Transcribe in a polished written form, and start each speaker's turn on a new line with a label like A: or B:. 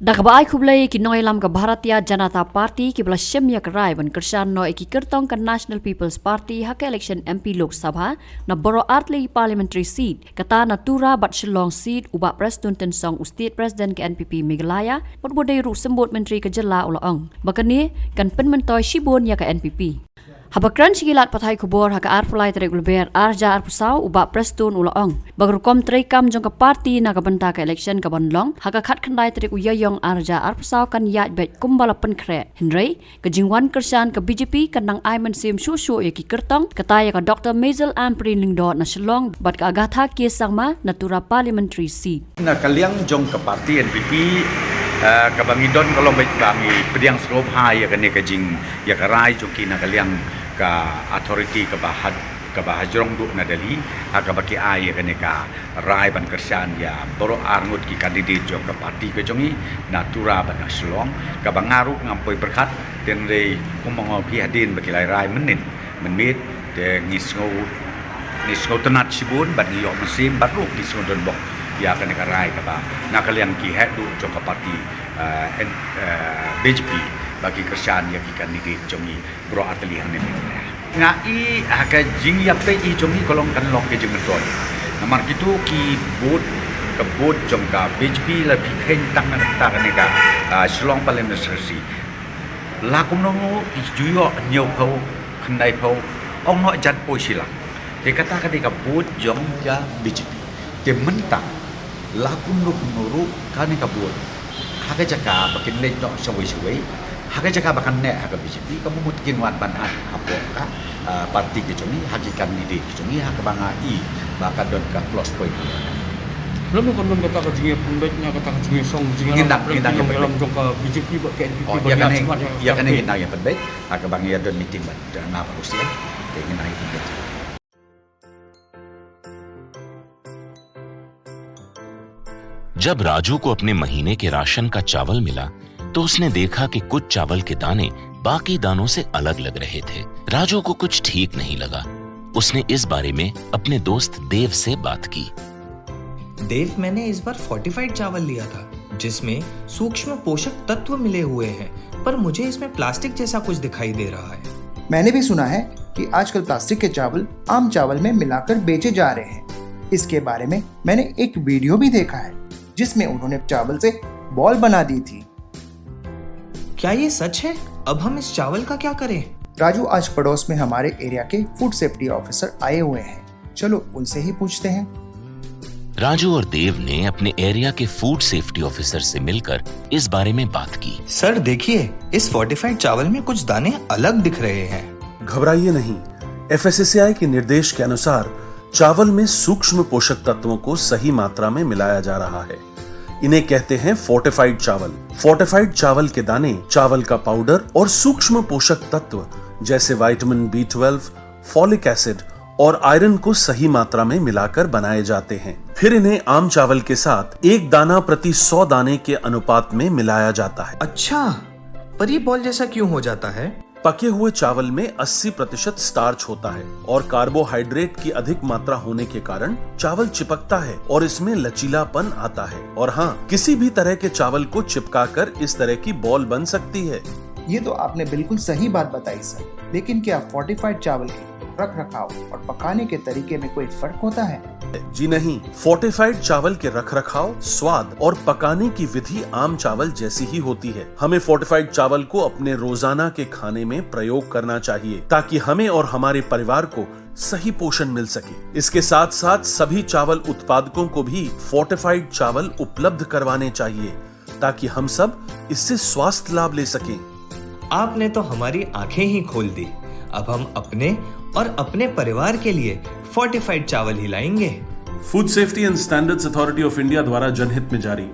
A: Nakabaay kublay kinoilam ka Bharatiya Janata Party ki blasem yak rai ban kersan no eki kertong ka National People's Party hak election MP Lok Sabha na Boro Artley parliamentary seat kata natura bat Shillong seat uba Preston Tensong State President ke NPP Meghalaya pot bodai ru sembut menteri ke Jela Ulaong bakani kan penmentoy Shibun ya ke NPP Habakran sigilat patay kubor haka arpulay tarik ulber arja arpusaw uba Preston Ulaong bagrukom trekam jong ka party na kabanta ka election ka banlong haka khat khandai tarik uyayong arja arpusaw kan yat bet kumbala penkre Henry ka jingwan kersan ka BJP kan nang Ayman Sim Shushu ya ki kertong kataya ka Dr. Maisel Amprin Lingdot na Shillong bat ka agatha kiesangma natura parliamentary seat
B: na kaliang jong ka party NPP kabangidon kalau baik kami pediang serop hai ya kene ka jing ya karai joki na kaliang ka authority ka bahajrong du na dali ka baki ai ya kene ka rai ban kersan ya boro arngut ki candidate jong ka party ka jongi natura ban Shillong ka bangaru ngampoi berkat den re umong pi hadin baki rai menin menmit de ngisngo tenat Shibun ban yo mesim baru ngisngo don bok ya kene ka rai ka ba na kalian ki hedu jong ka party BJP bagi kersan ya ki candidate jongi bro atli hanen nga i haka jing ya pe i jongi kolong kan long ke jing ton namar gitu ki bot jong ka BJP la bi khen tang na ta kene ka Shillong parliamentary lakum no i juyo nyau phau khnai phau ong no jat poi sila te kata ka de ka bot jong ya BJP te mentang lakum no nuru kane ka bot haka jaka bakin le no sawai haka jaka bakan ne haka BJP kamu mutkin wan banan apo ka parti ke jongi hakikan ni ke jongi haka banga i baka don ka plus point
C: belum kon kata ka jinge pundetnya kata ka jinge song jinge
B: ngindak yang
C: dalam jong ka BJP ke NPP
B: ya kan ngindak yang pendet haka bang ya don meeting ban ngapa Rusia ke ngindak yang pendet
D: जब राजू को अपने महीने के ration का चावल मिला तो उसने देखा कि कुछ चावल के दाने बाकी दानों से अलग लग रहे थे। राजू को कुछ ठीक नहीं लगा। उसने इस बारे में अपने दोस्त देव से बात की।
E: देव, मैंने इस बार फोर्टिफाइड चावल लिया था जिसमें सूक्ष्म पोषक तत्व मिले हुए हैं, पर मुझे इसमें प्लास्टिक जैसा कुछ दिखाई दे रहा है।
F: मैंने भी सुना है कि आजकल प्लास्टिक के चावल आम चावल में मिलाकर बेचे जा रहे हैं। इसके बारे में मैंने एक वीडियो भी देखा है जिसमें उन्होंने चावल से बॉल बना दी थी।
E: क्या ये सच है? अब हम इस चावल का क्या करें?
F: राजू, आज पड़ोस में हमारे एरिया के फूड सेफ्टी ऑफिसर आए हुए हैं, चलो उनसे ही पूछते हैं।
D: राजू और देव ने अपने एरिया के फूड सेफ्टी ऑफिसर से मिलकर इस बारे में बात की।
E: सर देखिए, इस फोर्टिफाइड चावल में कुछ दाने अलग दिख रहे हैं।
G: घबराइए नहीं, FSSAI के निर्देश के अनुसार चावल में सूक्ष्म पोषक तत्वों को सही मात्रा में मिलाया जा रहा है। इन्हें कहते हैं फोर्टिफाइड चावल। फोर्टिफाइड चावल के दाने चावल का पाउडर और सूक्ष्म पोषक तत्व जैसे विटामिन B12, फॉलिक एसिड और आयरन को सही मात्रा में मिलाकर बनाए जाते हैं। फिर इन्हें आम चावल के साथ 1 दाना प्रति 100 दाने के अनुपात में मिलाया जाता है।
E: अच्छा, पर ये बॉल जैसा क्यों हो जाता है?
G: पके हुए चावल में 80% स्टार्च होता है और कार्बोहाइड्रेट की अधिक मात्रा होने के कारण चावल चिपकता है और इसमें लचीलापन आता है। और हाँ, किसी भी तरह के चावल को चिपकाकर इस तरह की बॉल बन सकती है।
F: ये तो आपने बिल्कुल सही बात बताई सर, लेकिन क्या फोर्टिफाइड चावल के रख रखाव और पकाने के तरीके में कोई फर्क होता है?
G: जी नहीं, फोर्टिफाइड चावल के रखरखाव, स्वाद और पकाने की विधि आम चावल जैसी ही होती है। हमें फोर्टिफाइड चावल को अपने रोजाना के खाने में प्रयोग करना चाहिए ताकि हमें और हमारे परिवार को सही पोषण मिल सके। इसके साथ साथ सभी चावल उत्पादकों को भी फोर्टिफाइड चावल उपलब्ध करवाने चाहिए ताकि हम सब इससे स्वास्थ्य लाभ ले सकें।
E: आपने तो हमारी आंखें ही खोल दी। अब हम अपने और अपने परिवार के लिए फोर्टिफाइड चावल ही लाएंगे।
G: Food safety and standards authority of India द्वारा जनहित में जारी।